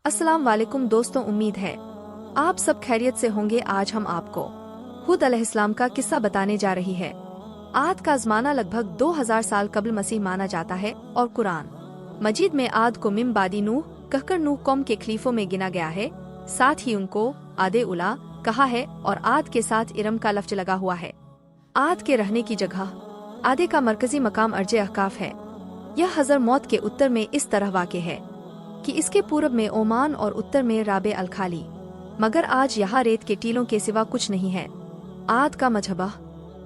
अस्सलाम वालेकुम दोस्तों, उम्मीद है आप सब खैरियत से होंगे। आज हम आपको हुद अलैहिस्सलाम का किस्सा बताने जा रही है। आद का ज़माना लगभग 2000 साल कबल मसीह माना जाता है और कुरान मजीद में आद को मिम बादी नूह कहकर नूह कौम के खलीफों में गिना गया है। साथ ही उनको आदे उला कहा है और आद के साथ इरम का लफ्ज लगा हुआ है। आद के रहने की जगह आदे का मरकजी मकाम अर्ज अहकाफ है। यह हज़र मौत के उत्तर में इस तरह वाक़े है कि इसके पूरब में ओमान और उत्तर में राबे अल खाली, मगर आज यहाँ रेत के टीलों के सिवा कुछ नहीं है। आद का मजहबा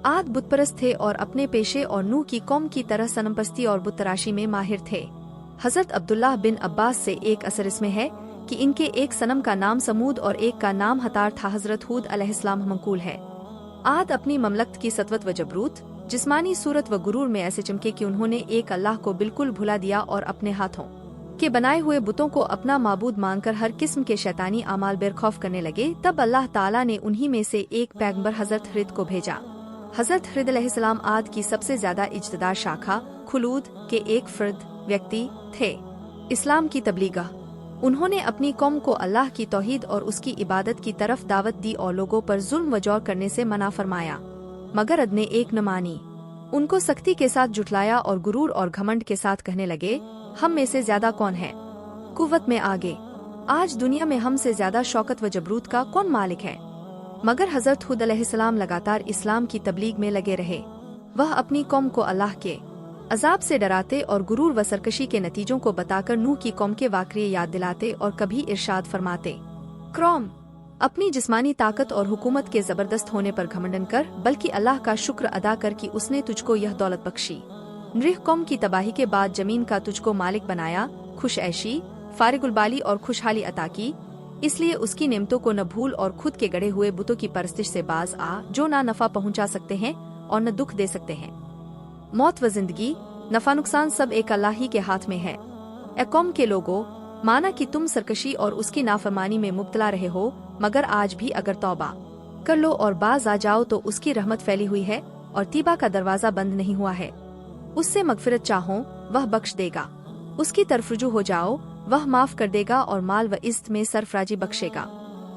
आद बुतपरस्त थे और अपने पेशे और नूह की कौम की तरह सनमपस्ती और बुतराशी में माहिर थे। हजरत अब्दुल्लाह बिन अब्बास से एक असर इसमें है कि इनके एक सनम का नाम समूद और एक का नाम हतार था। हजरत हूद अलैहिस्सलाम मंकूल है। आद अपनी ममलकत की सतवत व जबरूत, जिस्मानी सूरत व गुरूर में ऐसे चमके कि उन्होंने एक अल्लाह को बिल्कुल भुला दिया और अपने हाथों के बनाए हुए बुतों को अपना माबूद मानकर हर किस्म के शैतानी आमाल बेरखौफ करने लगे। तब अल्लाह ताला ने उन्हीं में से एक पैगंबर हजरत हरिद को भेजा। हजरत हरिद अलैहिस्सलाम आद की सबसे ज्यादा इज्तदार शाखा खुलूद के एक फर्द व्यक्ति थे। इस्लाम की तबलीगा उन्होंने अपनी कौम को अल्लाह की तौहीद और उसकी इबादत की तरफ दावत दी और लोगों पर जुल्म व जौर करने से मना फरमाया, मगर अद ने एक न मानी। उनको सख्ती के साथ जुटलाया और गुरूर और घमंड के साथ कहने लगे, हम में से ज्यादा कौन है कुव्वत में आगे। आज दुनिया में हमसे ज्यादा शौकत व जबरूत का कौन मालिक है। मगर हजरत हुद अलैहिस्सलाम लगातार इस्लाम की तबलीग में लगे रहे। वह अपनी कौम को अल्लाह के अजाब से डराते और गुरूर व सरकशी के नतीजों को बताकर नूह की कौम के वाक़ये याद दिलाते और कभी इरशाद फरमाते, क्रौम अपनी जिस्मानी ताकत और हुकूमत के जबरदस्त होने पर घमंडन कर, बल्कि अल्लाह का शुक्र अदा कर कि उसने तुझको यह दौलत बख्शी। नृह कौम की तबाही के बाद जमीन का तुझको मालिक बनाया, खुश ऐशी फारिगुलबाली और खुशहाली अता की। इसलिए उसकी नेमतों को न भूल और खुद के गढ़े हुए बुतों की परस्तिश से बाज आ, जो ना नफा पहुंचा सकते हैं और न दुख दे सकते हैं। मौत व जिंदगी, नफा नुकसान सब एक अल्लाह ही के हाथ में है। ए कौम के लोगों, माना कि तुम सरकशी और उसकी नाफरमानी में मुब्तला रहे हो, मगर आज भी अगर तौबा कर लो और बाज आ जाओ तो उसकी रहमत फैली हुई है और तीबा का दरवाजा बंद नहीं हुआ है। उससे मगफिरत चाहो वह बख्श देगा, उसकी तरफ रुजू हो जाओ वह माफ कर देगा और माल व इज्जत में सरफराजी बख्शेगा।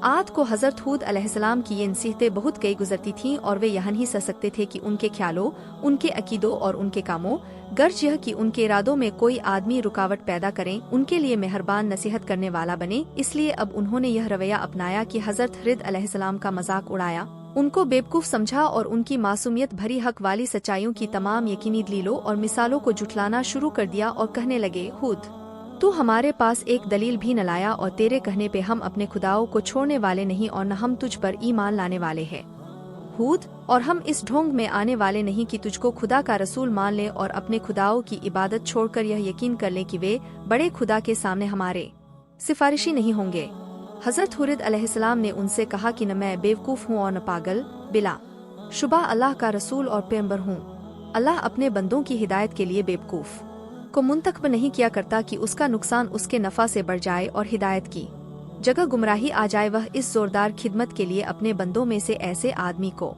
आद को हजरत हूद अलैहिस्सलाम की ये नसीहतें बहुत कई गुजरती थीं और वे यहाँ ही सह सकते थे कि उनके ख्यालों, उनके अकीदों और उनके कामों, गर्ज यह कि उनके इरादों में कोई आदमी रुकावट पैदा करें, उनके लिए मेहरबान नसीहत करने वाला बने। इसलिए अब उन्होंने यह रवैया अपनाया कि हजरत हरिद अलैहिस्सलाम का मजाक उड़ाया, उनको बेवकूफ समझा और उनकी मासूमियत भरी हक वाली सच्चाइयों की तमाम यकीनी दलीलों और मिसालों को जुटलाना शुरू कर दिया और कहने लगे, हूद तू हमारे पास एक दलील भी न लाया और तेरे कहने पे हम अपने खुदाओं को छोड़ने वाले नहीं और न हम तुझ पर ईमान लाने वाले हैं। हूद और हम इस ढोंग में आने वाले नहीं कि तुझको खुदा का रसूल मान ले और अपने खुदाओं की इबादत छोड़कर यह यकीन कर ले कि वे बड़े खुदा के सामने हमारे सिफारिशी नहीं होंगे। हजरत हुरिद अलैहिस्सलाम ने उनसे कहा कि न मैं बेवकूफ हूँ और न पागल, बिला शुबा अल्लाह का रसूल और पैगंबर हूँ। अल्लाह अपने बंदों की हिदायत के लिए बेवकूफ को मुंतखब नहीं किया करता कि उसका नुकसान उसके नफा से बढ़ जाए और हिदायत की जगह गुमराही आ जाए। वह इस जोरदार खिदमत के लिए अपने बंदों में से ऐसे आदमी को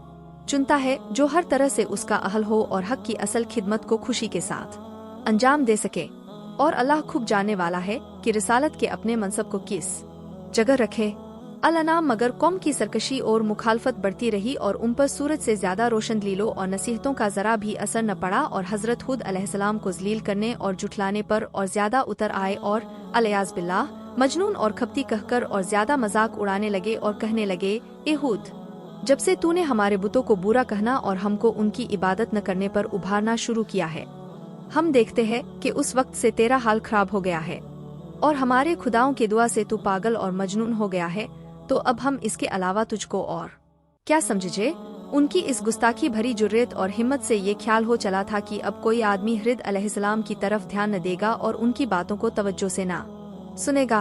चुनता है जो हर तरह से उसका अहल हो और हक की असल खिदमत को खुशी के साथ अंजाम दे सके। और अल्लाह खूब जानने वाला है कि रिसालत के अपने मनसब को किस जगह रखे। अल-अनाम मगर कौम की सरकशी और मुखालफत बढ़ती रही और उन पर सूरज से ज्यादा रोशन दलीलों और नसीहतों का जरा भी असर न पड़ा और हजरत हुद अलैहिस्सलाम को जलील करने और जुटलाने पर और ज्यादा उतर आए और अलियाज़ बिल्लाह मजनून और खपती कहकर और ज्यादा मजाक उड़ाने लगे और कहने लगे, ए हुद, जब से तूने हमारे बुतों को बुरा कहना और हमको उनकी इबादत न करने पर उभारना शुरू किया है, हम देखते हैं कि उस वक्त से तेरा हाल खराब हो गया है और हमारे खुदाओं के दुआ से तू पागल और मजनून हो गया है। तो अब हम इसके अलावा तुझको और क्या समझे। उनकी इस गुस्ताखी भरी जुर्रत और हिम्मत से ये ख्याल हो चला था कि अब कोई आदमी हरिद अलैहिस्सलाम की तरफ ध्यान न देगा और उनकी बातों को तवज्जो से ना सुनेगा।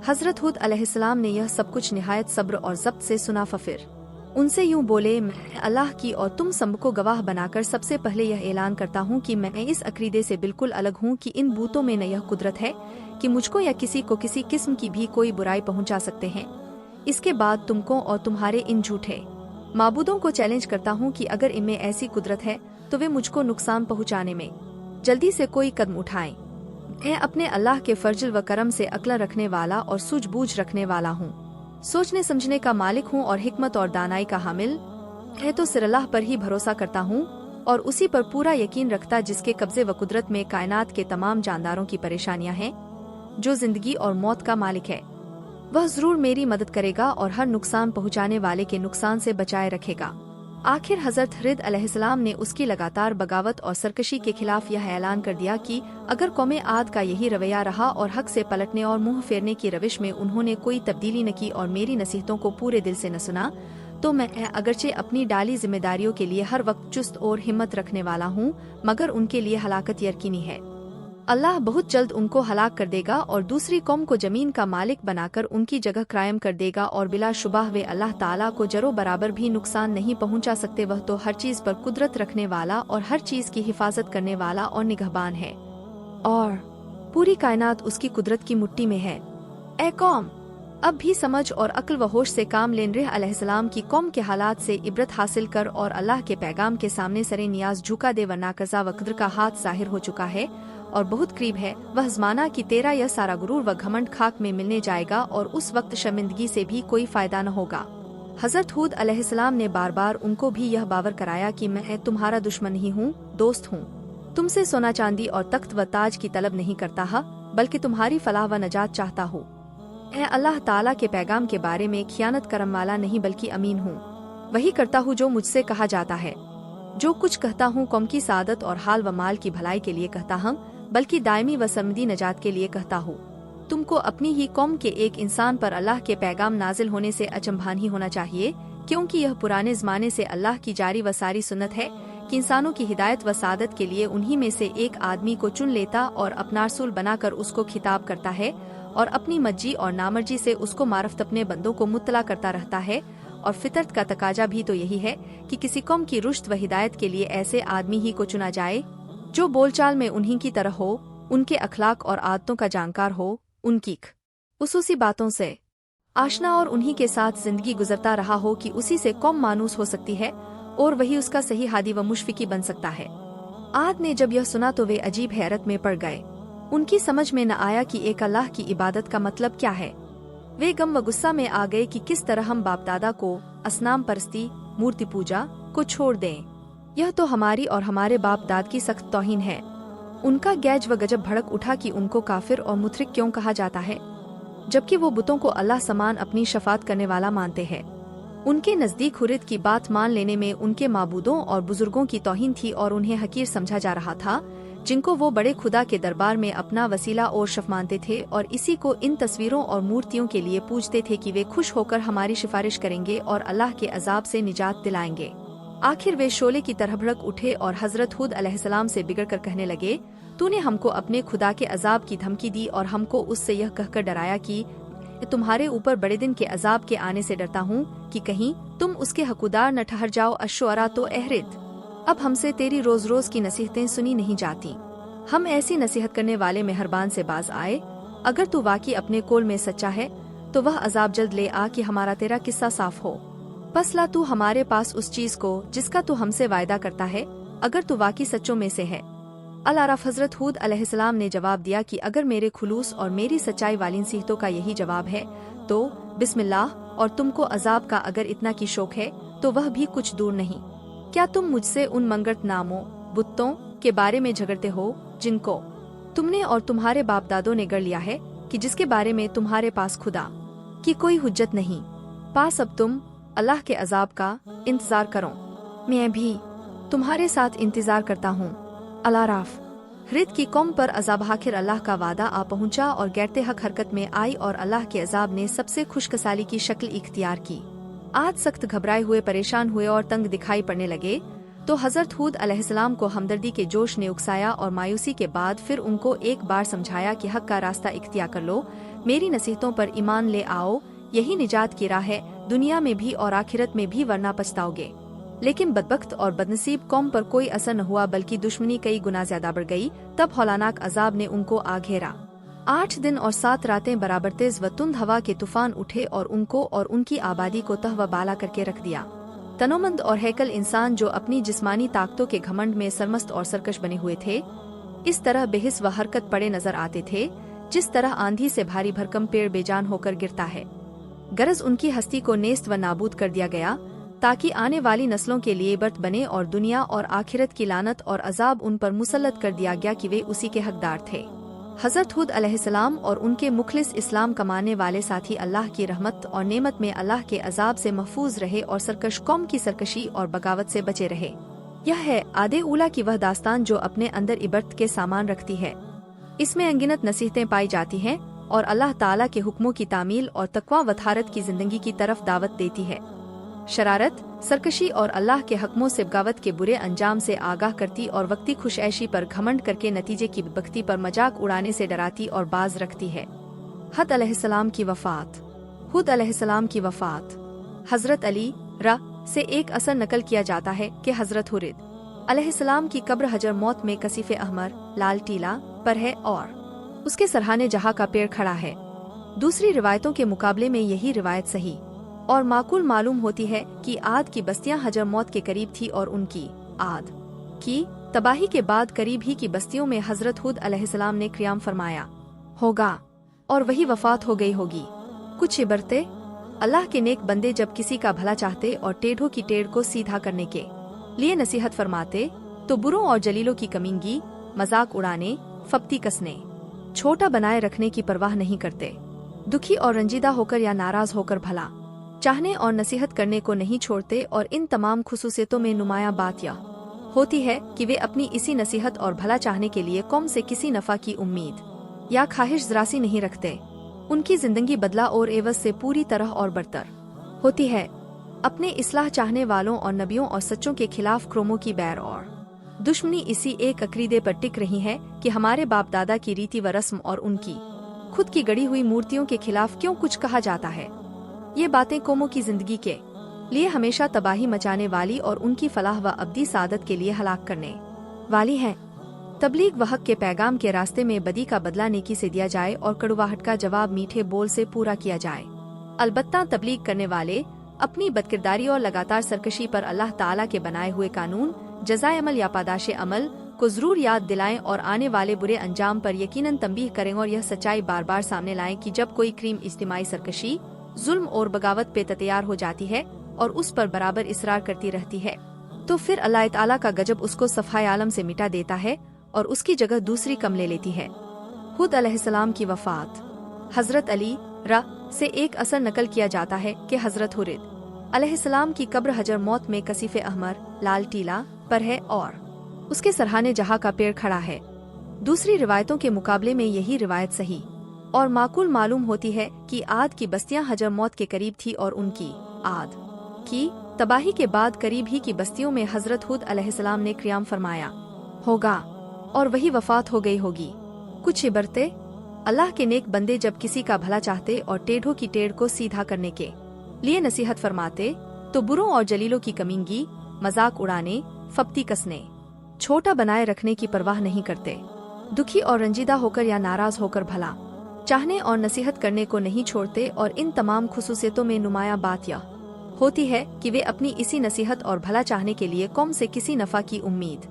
हजरत हुद अलैहिस्सलाम ने यह सब कुछ निहायत सब्र और ज़ब्त से सुना। फिर उनसे यूं बोले, मैं अल्लाह की और तुम सबको गवाह बनाकर सबसे पहले यह ऐलान करता हूँ कि मैं इस अकीदे से बिल्कुल अलग हूँ कि इन बूतों में न यह कुदरत है कि मुझको या किसी को किसी किस्म की भी कोई बुराई पहुँचा सकते हैं। इसके बाद तुमको और तुम्हारे इन झूठे माबूदों को चैलेंज करता हूँ कि अगर इनमें ऐसी कुदरत है तो वे मुझको नुकसान पहुँचाने में जल्दी से कोई कदम उठाएं। मैं अपने अल्लाह के फर्जल व करम से अक्ल रखने वाला और सूझबूझ रखने वाला हूँ, सोचने समझने का मालिक हूँ और हिकमत और दानाई का हामिल। मैं तो सिर्फ अल्लाह पर ही भरोसा करता हूँ और उसी पर पूरा यकीन रखता जिसके कब्जे व कुदरत में कायनात के तमाम जानदारों की परेशानियां हैं, जो जिंदगी और मौत का मालिक है। वह जरूर मेरी मदद करेगा और हर नुकसान पहुंचाने वाले के नुकसान से बचाए रखेगा। आखिर हजरत हुद अलैहिस्सलाम ने उसकी लगातार बगावत और सरकशी के खिलाफ यह ऐलान कर दिया कि अगर कौमे आद का यही रवैया रहा और हक से पलटने और मुंह फेरने की रविश में उन्होंने कोई तब्दीली न की और मेरी नसीहतों को पूरे दिल से न सुना, तो मैं अगरचे अपनी डाली जिम्मेदारियों के लिए हर वक्त चुस्त और हिम्मत रखने वाला हूँ, मगर उनके लिए हलाकत यकीनी है। अल्लाह बहुत जल्द उनको हलाक कर देगा और दूसरी कौम को जमीन का मालिक बनाकर उनकी जगह कायम कर देगा और बिलाशुबह वे अल्लाह ताला को जरो बराबर भी नुकसान नहीं पहुंचा सकते। वह तो हर चीज पर कुदरत रखने वाला और हर चीज की हिफाजत करने वाला और निगहबान है और पूरी कायनात उसकी कुदरत की मुट्ठी में है। ए कौम, अब भी समझ और अक्ल व होश से काम ले। नूह अलैहिस्सलाम की कौम के हालात से इबरत हासिल कर और अल्लाह के पैगाम के सामने सरे नियाज झुका दे, वरना कज़ा व क़दर का हाथ ज़ाहिर हो चुका है और बहुत करीब है वह ज़माना कि तेरा यह सारा गुरूर व घमंड खाक में मिलने जाएगा और उस वक्त शर्मिंदगी से भी कोई फायदा न होगा। हजरत हुद अलैहिस्सलाम ने बार बार उनको भी यह बावर कराया कि मैं तुम्हारा दुश्मन नहीं हूँ, दोस्त हूँ। तुमसे सोना चांदी और तख्त व ताज की तलब नहीं करता हा, बल्कि तुम्हारी फलाह व नजात चाहता हूँ। मैं अल्लाह ताला के पैगाम के बारे में खियानत करम वाला नहीं बल्कि अमीन हूँ। वही करता हूँ जो मुझसे कहा जाता है। जो कुछ कहता हूँ कौम की सादत और हाल व माल की भलाई के लिए कहता हूँ, बल्कि दायमी व सरमदी नजात के लिए कहता हूँ। तुमको अपनी ही कौम के एक इंसान पर अल्लाह के पैगाम नाजिल होने से अचंभा नहीं होना चाहिए, क्योंकि यह पुराने जमाने से अल्लाह की जारी व सारी सुन्नत है कि इंसानों की हिदायत व सादत के लिए उन्हीं में से एक आदमी को चुन लेता और अपना रसूल बनाकर उसको खिताब करता है और अपनी मर्जी और नामर्जी से उसको मारफत अपने बंदों को मुत्तला करता रहता है। और फितरत का तकाजा भी तो यही है कि किसी कौम की रुश्द व हिदायत के लिए ऐसे आदमी ही को चुना जाए जो बोलचाल में उन्हीं की तरह हो, उनके अखलाक और आदतों का जानकार हो, उनकी उसूसी बातों से आशना और उन्हीं के साथ जिंदगी गुजरता रहा हो कि उसी से कौम मानूस हो सकती है और वही उसका सही हादी व मुशफिकी बन सकता है। आद ने जब यह सुना तो वे अजीब हैरत में पड़ गए। उनकी समझ में न आया कि एक अल्लाह की इबादत का मतलब क्या है। वे गम व गुस्सा में आ गए कि किस तरह हम बाप दादा को असनाम परस्ती, मूर्ति पूजा को छोड़ दें। यह तो हमारी और हमारे बाप दाद की सख्त तौहीन है। उनका गैज व गजब भड़क उठा कि उनको काफिर और मुशरिक क्यों कहा जाता है, जबकि वो बुतों को अल्लाह समान अपनी शफात करने वाला मानते हैं। उनके नजदीक हुर्रियत की बात मान लेने में उनके माबूदों और बुजुर्गों की तौहीन थी और उन्हें हकीर समझा जा रहा था, जिनको वो बड़े खुदा के दरबार में अपना वसीला और शफ मानते थे और इसी को इन तस्वीरों और मूर्तियों के लिए पूजते थे कि वे खुश होकर हमारी सिफारिश करेंगे और अल्लाह के अजाब से निजात दिलाएंगे। आखिर वे शोले की तरह भड़क उठे और हजरत हुद अलैहिस्सलाम से बिगड़ कर कहने लगे, तूने हमको अपने खुदा के अजाब की धमकी दी और हमको उससे यह कहकर डराया कि तुम्हारे ऊपर बड़े दिन के अजाब के आने से डरता हूँ कि कहीं तुम उसके हकूदार न ठहर जाओ। अश्शुअरा तो अहरिद, अब हमसे तेरी रोज रोज की नसीहतें सुनी नहीं जाती। हम ऐसी नसीहत करने वाले मेहरबान से बाज आए। अगर तू वाकई अपने कोल में सच्चा है तो वह अजाब जल्द ले आ कि हमारा तेरा किस्सा साफ हो। पसला तू हमारे पास उस चीज को जिसका तू हमसे वायदा करता है, अगर तू वाकई सच्चों में से है। अल-आराफ हजरत हुद अलैहिस्सलाम ने जवाब दिया कि अगर मेरे खुलूस और मेरी सच्चाई वाली नसीहतों का यही जवाब है तो बिस्मिल्लाह, और तुमको अजाब का अगर इतना की शौक है तो वह भी कुछ दूर नहीं। क्या तुम मुझसे उन मंगत नामों बुत्तों के बारे में झगड़ते हो जिनको तुमने और तुम्हारे बाप दादों ने गढ़ लिया है कि जिसके बारे में तुम्हारे पास खुदा की कोई हुज्जत नहीं। पास अब तुम अल्लाह के अजाब का इंतजार करो, मैं भी तुम्हारे साथ इंतजार करता हूँ। अल-आराफ हृद की कौम पर अजाब आखिर अल्लाह का वादा आ पहुंचा और गैरते हक हरकत में आई और अल्लाह के अजाब ने सबसे खुशकसाली की शक्ल इख्तियार की। आज सख्त घबराए हुए परेशान हुए और तंग दिखाई पड़ने लगे तो हजरत हुद अलैहिस्सलाम को हमदर्दी के जोश ने उकसाया और मायूसी के बाद फिर उनको एक बार समझाया कि हक का रास्ता इख्तियार कर लो, मेरी नसीहतों पर ईमान ले आओ, यही निजात की राह है दुनिया में भी और आखिरत में भी, वरना पछताओगे। लेकिन बदबख्त और बदनसीब कौम पर कोई असर न हुआ बल्कि दुश्मनी कई गुना ज्यादा बढ़ गई। तब हौलानाक अजाब ने उनको आ घेरा। 8 दिन और 7 रातें बराबर तेज व तुंद हवा के तूफान उठे और उनको और उनकी आबादी को तहवा बाला करके रख दिया। तनोमंद और हैकल इंसान जो अपनी जिस्मानी ताकतों के घमंड में सरमस्त और सरकश बने हुए थे, इस तरह बेहिस व हरकत पड़े नजर आते थे, जिस तरह आंधी से भारी भरकम पेड़ बेजान होकर गिरता है। गरज उनकी हस्ती को नेस्त व नाबूद कर दिया गया, ताकि आने वाली नस्लों के लिए इबरत बने, और दुनिया और आखिरत की लानत और अजाब उन पर मुसल्लत कर दिया गया कि वे उसी के हकदार थे। हजरत हुद अलैहिस्सलाम और उनके मुखलिस इस्लाम कमाने वाले साथी अल्लाह की रहमत और नेमत में अल्लाह के अजाब से महफूज रहे और सरकश कौम की सरकशी और बगावत से बचे रहे। यह है आदे उला की वह दास्तान जो अपने अंदर इबरत के सामान रखती है। इसमें अनगिनत नसीहतें पाई जाती हैं और अल्लाह ताला के हुक्मों की तामील और तकवा व ताहरत की जिंदगी की तरफ दावत देती है। शरारत, सरकशी और अल्लाह के हकमों से बगावत के बुरे अंजाम से आगाह करती और वक्ती खुशऐशी पर घमंड करके नतीजे की बख्ती पर मजाक उड़ाने से डराती और बाज रखती है। हुद अलैहिस्सलाम की वफात। हुद अलैहिस्सलाम की वफात हजरत अली र से एक असर नकल किया जाता है कि हजरत हुद अलैहिस्सलाम की कब्र हजर मौत में कसीफ़े अहमर लाल टीला पर है और उसके सरहाने जहाँ का पेड़ खड़ा है। दूसरी रिवायतों के मुकाबले में यही रिवायत सही और माकूल मालूम होती है कि आद की बस्तियां हजर मौत के करीब थी और उनकी आद की तबाही के बाद करीब ही की बस्तियों में हजरत हुद अलैहिस्सलाम ने क़याम फरमाया होगा और वही वफात हो गई होगी। कुछ इबरतें, अल्लाह के नेक बंदे जब किसी का भला चाहते और टेढ़ों की टेढ़ को सीधा करने के लिए नसीहत फरमाते तो बुरों और जलीलों की कमीनगी, मजाक उड़ाने, फप्ती कसने, छोटा बनाए रखने की परवाह नहीं करते। दुखी और रंजीदा होकर या नाराज होकर भला चाहने और नसीहत करने को नहीं छोड़ते। और इन तमाम खुसूसियतों में नुमायां बात यह होती है कि वे अपनी इसी नसीहत और भला चाहने के लिए कौम से किसी नफा की उम्मीद या ख्वाहिश जरासी नहीं रखते। उनकी जिंदगी बदला और एवज से पूरी तरह और बरतर होती है। अपने इस्लाह चाहने वालों और नबियों और सच्चों के खिलाफ क्रोमों की बैर और दुश्मनी इसी एक अकीदे पर टिक रही है कि हमारे बाप दादा की रीति व रस्म और उनकी खुद की गढ़ी हुई मूर्तियों के खिलाफ क्यों कुछ कहा जाता है। ये बातें कौमों की जिंदगी के लिए हमेशा तबाही मचाने वाली और उनकी फलाह व अब्दी सादत के लिए हलाक करने वाली हैं। तबलीग व हक के पैगाम के रास्ते में बदी का बदला नेकी से दिया जाए और कड़वाहट का जवाब मीठे बोल से पूरा किया जाए। अलबत्ता तबलीग करने वाले अपनी बदकिरदारी और लगातार सरकशी पर अल्लाह ताला के बनाए हुए कानून, जज़ाए अमल या पादाशे अमल को जरूर याद दिलाएं और आने वाले बुरे अंजाम पर यकीनन तंबीह करें और यह सच्चाई बार बार सामने लाएं कि जब कोई क्रीम इज्तिमाई सरकशी, जुल्म और बगावत पे तैयार हो जाती है और उस पर बराबर इसरार करती रहती है, तो फिर अल्लाह ताला का गजब उसको सफ़ाए आलम से मिटा देता है और उसकी जगह दूसरी कम ले लेती है। हुद अलैहिस्सलाम की वफात। हजरत अली र से एक असर नकल किया जाता है कि हजरत हुद अलैहिस्सलाम की कब्र हजर मौत में कसीफ़े अहमर लाल टीला पर है और उसके सरहाने जहाँ का पेड़ खड़ा है। दूसरी रिवायतों के मुकाबले में यही रिवायत सही और माकूल मालूम होती है कि आद की बस्तियां हजर मौत के करीब थी और उनकी आद की तबाही के बाद करीब ही की बस्तियों में हजरत हुद अलैहिस्सलाम ने क़याम फरमाया होगा और वही वफात हो गई होगी। कुछ इबरतें, अल्लाह के नेक बंदे जब किसी का भला चाहते और टेढ़ों की टेढ़ को सीधा करने के लिए नसीहत फरमाते तो बुरों और जलीलों की कमीनगी, मजाक उड़ाने, फप्ती कसने, छोटा बनाए रखने की परवाह नहीं करते। दुखी और रंजीदा होकर या नाराज होकर भला चाहने और नसीहत करने को नहीं छोड़ते। और इन तमाम खुसूसियतों में नुमायां बात यह होती है कि वे अपनी इसी नसीहत और भला चाहने के लिए कौम से किसी नफा की उम्मीद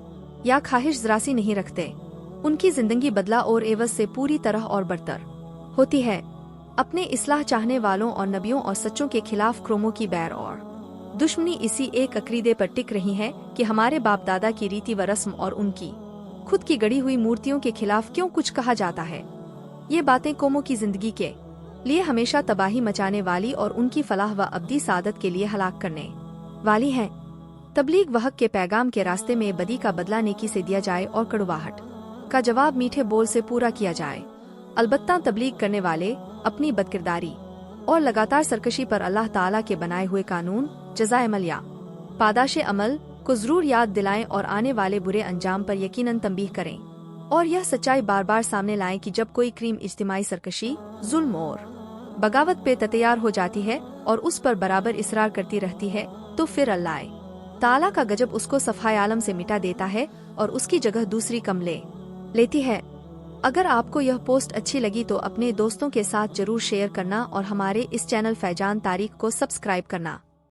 या ख्वाहिश जरासी नहीं रखते। उनकी जिंदगी बदला और एवज से पूरी तरह और बरतर होती है। अपने इस्लाह चाहने वालों और नबियों और सच्चों के खिलाफ क्रोमों की बैर और दुश्मनी इसी एक अकीदे पर टिक रही है कि हमारे बाप दादा की रीति व रस्म और उनकी खुद की गढ़ी हुई मूर्तियों के खिलाफ क्यों कुछ कहा जाता है। ये बातें कौमों की जिंदगी के लिए हमेशा तबाही मचाने वाली और उनकी फलाह व अब्दी सादत के लिए हलाक करने वाली हैं। तबलीग व हक के पैगाम के रास्ते में बदी का बदला नेकी से दिया जाए और कड़वाहट का जवाब मीठे बोल से पूरा किया जाए। अलबत्ता तबलीग करने वाले अपनी बदकिरदारी और लगातार सरकशी पर अल्लाह ताला के बनाए हुए कानून, जज़ाए अमल या पादाशे अमल को जरूर याद दिलाएं और आने वाले बुरे अंजाम पर यकीनन तंबीह करें और यह सच्चाई बार बार सामने लाएं कि जब कोई क्रीम इज्तिमाई सरकशी, जुल्म और बगावत पे तैयार हो जाती है और उस पर बराबर इसरार करती रहती है, तो फिर अल्लाह ताला का गजब उसको सफ़ाए आलम से मिटा देता है और उसकी जगह दूसरी कम ले लेती है। अगर आपको यह पोस्ट अच्छी लगी तो अपने दोस्तों के साथ जरूर शेयर करना और हमारे इस चैनल फैजान तारीख को सब्सक्राइब करना।